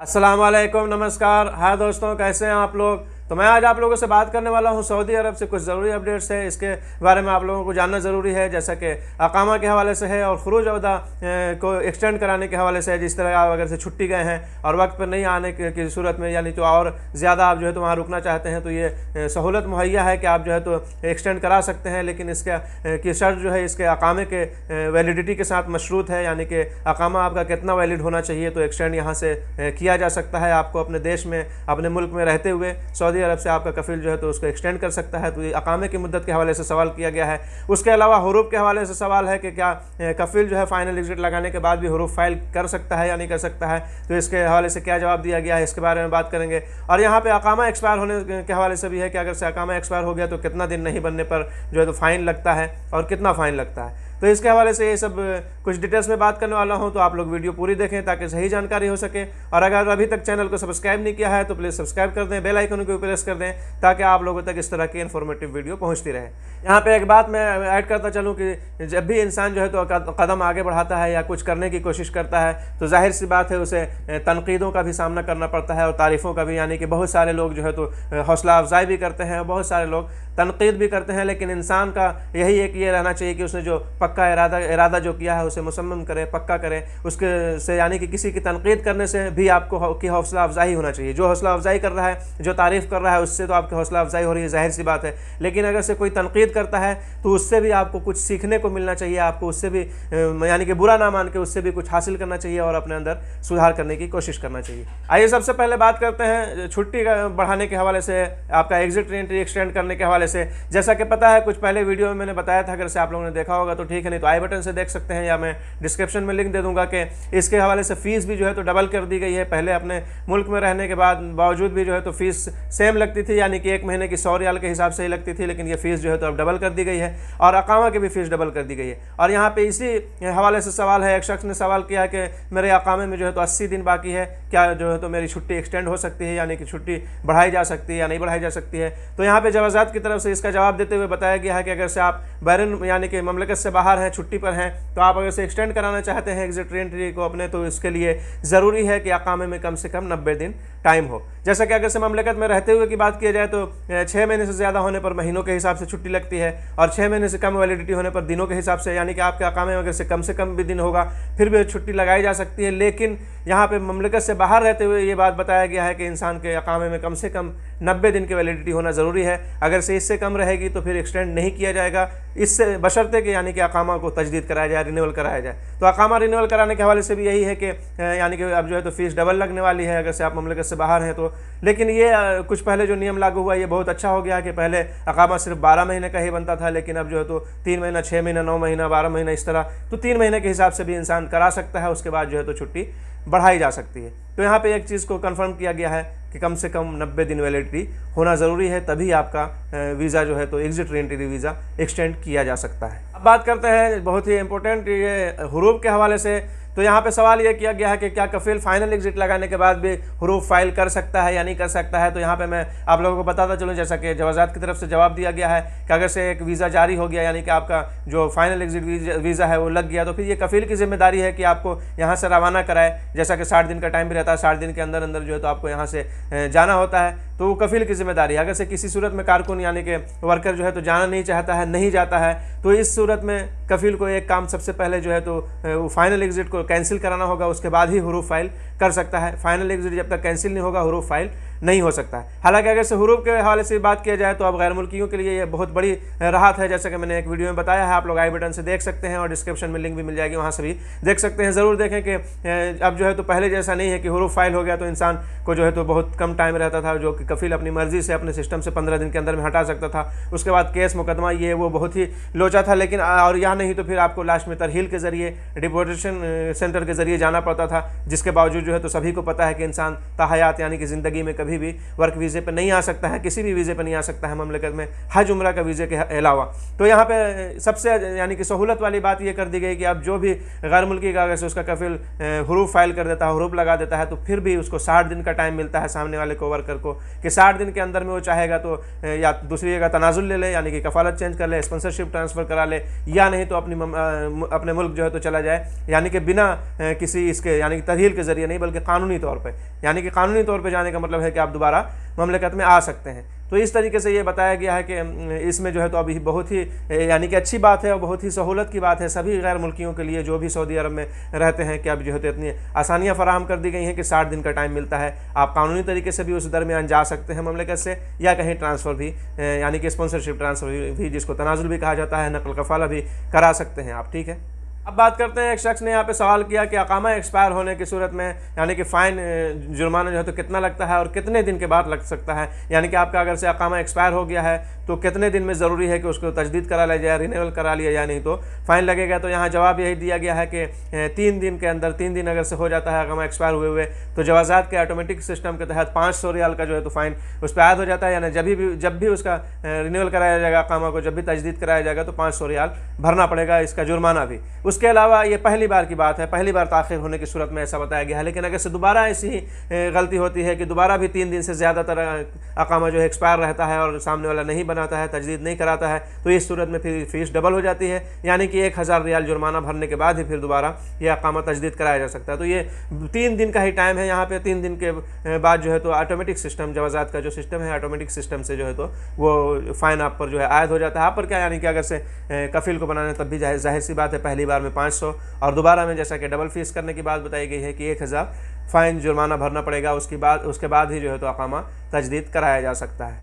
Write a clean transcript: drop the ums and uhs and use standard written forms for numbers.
अस्सलाम वालेकुम, नमस्कार। हाय दोस्तों, कैसे हैं आप लोग। तो मैं आज आप लोगों से बात करने वाला हूं सऊदी अरब से कुछ ज़रूरी अपडेट्स है, इसके बारे में आप लोगों को जानना ज़रूरी है। जैसा कि अकामा के हवाले से है और खुरूज अवदा को एक्सटेंड कराने के हवाले से है। जिस तरह आप अगर से छुट्टी गए हैं और वक्त पर नहीं आने की सूरत में, यानी तो और ज़्यादा आप जो है तो वहाँ रुकना चाहते हैं, तो ये सहूलत मुहैया है कि आप जो है तो एक्सटेंड करा सकते हैं। लेकिन इसका की शर्त जो है इसके अकामे के वैलिडिटी के साथ मशरूत है, यानी कि अकामा आपका कितना वैलिड होना चाहिए तो एक्सटेंड यहाँ से किया जा सकता है। आपको अपने देश में, अपने मुल्क में रहते हुए सऊदी अरब से आपका कफील जो है तो उसको एक्सटेंड कर सकता है। तो ये अकामे की मुद्दत के हवाले से सवाल किया गया है। उसके अलावा हुरूफ के हवाले से सवाल है कि क्या कफील जो है फाइनल एग्जिट लगाने के बाद भी हुरूफ फाइल कर सकता है या नहीं कर सकता है। तो इसके हवाले से क्या जवाब दिया गया है, इसके बारे में बात करेंगे। और यहाँ पे अकामा एक्सपायर होने के हवाले से भी है कि अगर से अकामा एक्सपायर हो गया तो कितना दिन नहीं बनने पर जो है तो फ़ाइन लगता है और कितना फ़ाइन लगता है। तो इसके हवाले से ये सब कुछ डिटेल्स में बात करने वाला हूं, तो आप लोग वीडियो पूरी देखें ताकि सही जानकारी हो सके। और अगर अभी तक चैनल को सब्सक्राइब नहीं किया है तो प्लीज़ सब्सक्राइब कर दें, बेल आइकन को प्रेस कर दें ताकि आप लोगों तक इस तरह की इन्फॉर्मेटिव वीडियो पहुंचती रहे। यहाँ पे एक बात मैं ऐड करता चलूँ कि जब भी इंसान जो है तो कदम आगे बढ़ाता है या कुछ करने की कोशिश करता है तो जाहिर सी बात है उसे तनकीदों का भी सामना करना पड़ता है और तारीफ़ों का भी। यानी कि बहुत सारे लोग जो है तो हौसला अफजाई भी करते हैं, बहुत सारे लोग तनकीद भी करते हैं। लेकिन इंसान का यही एक ये रहना चाहिए कि उसने जो पक्का इरादा जो किया है उसे मुसम्मम करे, पक्का करे। उसके से यानी कि किसी की तनकीद करने से भी आपको की हौसला अफजाई होना चाहिए। जो हौसला अफजाई कर रहा है, जो तारीफ़ कर रहा है, उससे तो आपकी हौसला अफजाई हो रही है, जाहिर सी बात है। लेकिन अगर से कोई तनकीद करता है तो उससे भी आपको कुछ सीखने को मिलना चाहिए। आपको उससे भी यानी कि बुरा ना मान के उससे भी कुछ हासिल करना चाहिए और अपने अंदर सुधार करने की कोशिश करना चाहिए। आइए सबसे पहले बात करते हैं छुट्टी बढ़ाने के हवाले से, आपका एग्जिट री-एंट्री एक्सटेंड करने के हवाले से। जैसा कि पता है कुछ पहले वीडियो में मैंने बताया था, अगर से आप लोगों ने देखा होगा तो ठीक है, नहीं तो आई बटन से देख सकते हैं या मैं डिस्क्रिप्शन में लिंक दे दूंगा कि इसके हवाले से फ़ीस भी जो है तो डबल कर दी गई है। पहले अपने मुल्क में रहने के बावजूद भी जो है तो फ़ीस सेम लगती थी, यानी कि एक महीने की 100 रियाल के हिसाब से ही लगती थी। लेकिन ये फ़ीस जो है तो अब डबल कर दी गई है और अकामा की भी फ़ीस डबल कर दी गई है। और यहाँ पे इसी हवाले से सवाल है, एक शख्स ने सवाल किया कि मेरे अकामे में जो है तो 80 दिन बाकी है, क्या जो है तो मेरी छुट्टी एक्सटेंड हो सकती है, यानी कि छुट्टी बढ़ाई जा सकती है या नहीं बढ़ाई जा सकती है। तो यहाँ पे जवाज़ात की तरफ से इसका जवाब देते हुए बताया गया है कि अगर से आप बैरून यानी कि ममलकत से बाहर हैं, छुट्टी पर हैं, तो आप अगर से एक्सटेंड कराना चाहते हैं एग्जिट री-एंट्री को अपने, तो इसके लिए ज़रूरी है कि अकामे में कम से कम 90 दिन टाइम हो। जैसा कि अगर से ममलकत में रहते हुए की बात की जाए तो 6 महीने से ज़्यादा होने पर महीनों के हिसाब से छुट्टी लगती है और 6 महीने से कम वैलिडिटी होने पर दिनों के हिसाब से, यानी कि आपके अकामे में अगर से कम भी दिन होगा फिर भी छुट्टी लगाई जा सकती है। लेकिन यहाँ पे ममलकत से बाहर रहते हुए ये बात बताया गया है कि इंसान के अकामे में कम से कम 90 दिन की वैलिडिटी होना ज़रूरी है। अगर से इससे कम रहेगी तो फिर एक्सटेंड नहीं किया जाएगा, इससे बशर्ते कि यानी कि अकामा को तजदीद कराया जाए, रिन्यूअल कराया जाए। तो अकामा रिन्यूअल कराने के हवाले से भी यही है कि यानी कि अब जो है तो फ़ीस डबल लगने वाली है अगर से आप ममलकत से बाहर हैं तो। लेकिन ये कुछ पहले जो नियम लागू हुआ ये बहुत अच्छा हो गया कि पहले अकामा सिर्फ 12 महीने का ही बनता था, लेकिन अब जो है तो 3 महीना, 6 महीना, 9 महीना, 12 महीना, इस तरह तो 3 महीने के हिसाब से भी इंसान करा सकता है। उसके बाद जो है तो छुट्टी बढ़ाई जा सकती है। तो यहाँ पे एक चीज़ को कंफर्म किया गया है कि कम से कम 90 दिन वैलिडिटी होना ज़रूरी है, तभी आपका वीज़ा जो है तो एग्जिट री-एंट्री वीज़ा एक्सटेंड किया जा सकता है। अब बात करते हैं बहुत ही इंपॉर्टेंट ये हुरूफ के हवाले से। तो यहाँ पे सवाल ये किया गया है कि क्या कफील फाइनल एग्जिट लगाने के बाद भी हुरूफ फाइल कर सकता है या नहीं कर सकता है। तो यहाँ पे मैं आप लोगों को बताता चलूँ, जैसा कि जवाज़ात की तरफ से जवाब दिया गया है कि अगर से एक वीज़ा जारी हो गया, यानी कि आपका जो फाइनल एग्जिट वीज़ा है वो लग गया, तो फिर ये कफील की जिम्मेदारी है कि आपको यहाँ से रवाना कराए। जैसा कि 60 दिन का टाइम भी रहता है, 60 दिन के अंदर अंदर जो है तो आपको यहाँ से जाना होता है, तो वो कफील की जिम्मेदारी है। अगर से किसी सूरत में कारकुन यानी कि वर्कर जो है तो जाना नहीं चाहता है, नहीं जाता है, तो इस सूरत में कफील को एक काम सबसे पहले जो है तो फाइनल एग्जिट को कैंसिल कराना होगा, उसके बाद ही हुरूफ फाइल कर सकता है। फाइनल एग्जिट जब तक कैंसिल नहीं होगा हुरूफ फाइल नहीं हो सकता है। हालांकि अगर से हुरूफ के हवाले से बात किया जाए तो अब गैर मुल्कियों के लिए ये बहुत बड़ी राहत है, जैसा कि मैंने एक वीडियो में बताया है। आप लोग आई बटन से देख सकते हैं और डिस्क्रिप्शन में लिंक भी मिल जाएगी, वहाँ से भी देख सकते हैं। ज़रूर देखें कि अब जो है तो पहले जैसा नहीं है कि हुरूफ फाइल हो गया तो इंसान को जो है तो बहुत कम टाइम रहता था, जो कि कफील अपनी मर्जी से अपने सिस्टम से 15 दिन के अंदर में हटा सकता था। उसके बाद केस मुकदमा ये वो बहुत ही लोचा था। लेकिन और यहाँ नहीं तो फिर आपको लास्ट में तरहील के ज़रिए, डिपोर्टेशन सेंटर के ज़रिए जाना पड़ता था, जिसके बावजूद जो है तो सभी को पता है कि इंसान ताहयात यानी कि ज़िंदगी में कभी कभी भी वर्क वीज़े पर नहीं आ सकता है, किसी भी वीज़े पर नहीं आ सकता है ममलिकत में हज उम्रा का वीज़े के अलावा। तो यहाँ पे सबसे यानी कि सहूलत वाली बात ये कर दी गई कि अब जो भी गैर मुल्की का अगर से उसका कफिल हरूफ फाइल कर देता है, हरूफ लगा देता है, तो फिर भी उसको 60 दिन का टाइम मिलता है सामने वाले को, वर्कर को, कि 60 दिन के अंदर में वो चाहेगा तो या दूसरी जगह तनाजुल ले ले, यानी कि कफालत चेंज कर ले, स्पॉन्सरशिप ट्रांसफ़र करा ले, या नहीं तो अपने मुल्क जो है तो चला जाए, यानी कि बिना किसी इसके यानी कि तरहील के ज़रिए नहीं बल्कि कानूनी तौर पर, यानी कि कानूनी तौर पर जाने का मतलब है कि आप दोबारा ममलिकत में आ सकते हैं। तो इस तरीके से ये बताया गया है कि इसमें जो है तो अभी बहुत ही यानी कि अच्छी बात है और बहुत ही सहूलत की बात है सभी गैर मुल्कियों के लिए जो भी सऊदी अरब में रहते हैं कि अब जो है तो इतनी आसानियाँ फराहम कर दी गई हैं कि 60 दिन का टाइम मिलता है, आप कानूनी तरीके से भी उस दरमियान जा सकते हैं ममलिकत से, या कहीं ट्रांसफ़र भी यानी कि स्पॉन्सरशिप ट्रांसफ़र भी जिसको तनाजुल भी कहा जाता है, नकल कफ़ाला भी करा सकते हैं आप। ठीक है, अब बात करते हैं, एक शख्स ने यहाँ पे सवाल किया कि अकामा एक्सपायर होने की सूरत में यानी कि फ़ाइन जुर्माना जो है तो कितना लगता है और कितने दिन के बाद लग सकता है, यानी कि आपका अगर से अकामा एक्सपायर हो गया है तो कितने दिन में ज़रूरी है कि उसको तजदीद करा लिया जाए, रिन्यूअल करा लिया जाए, नहीं तो फ़ाइन लगेगा। तो यहाँ जवाब यही दिया गया है कि 3 दिन के अंदर, 3 दिन अगर से हो जाता है अकामा एक्सपायर हुए तो जवाज़ात के ऑटोमेटिक सिस्टम के तहत 500 रियाल का जो है तो फ़ाइन उस पर ऐड हो जाता है, यानी जब भी उसका रिन्यूअल कराया जाएगा अकामा को, जब भी तजदीद कराया जाएगा तो 500 रियाल भरना पड़ेगा, इसका जुर्माना भी। उसके अलावा ये पहली बार की बात है, पहली बार ताख़िर होने की सूरत में ऐसा बताया गया है, लेकिन अगर से दोबारा ऐसी गलती होती है कि दोबारा भी 3 दिन से ज़्यादातर अकामा जो है एक्सपायर रहता है और सामने वाला नहीं बनाता है, तजदीद नहीं कराता है, तो इस सूरत में फिर फ़ीस डबल हो जाती है, यानी कि 1000 रियाल जुर्माना भरने के बाद ही फिर दोबारा ये अकामा तजदीद कराया जा सकता है। तो ये 3 दिन का ही टाइम है यहाँ पे, 3 दिन के बाद जो है तो ऑटोमेटिक सिस्टम, जवाज़ात का जो सिस्टम है ऑटोमेटिक सिस्टम से जो है तो वो फ़ाइन आप पर जो है आयद हो जाता है। आप पर क्या, यानी कि अगर से कफिल को बनाने तब भी जाहिर सी बात है पहली बार में 500 और दोबारा में जैसा कि डबल फीस करने की बात बताई गई है कि 1000 फ़ाइन जुर्माना भरना पड़ेगा, उसके बाद ही जो है तो अकामा तजदीद कराया जा सकता है।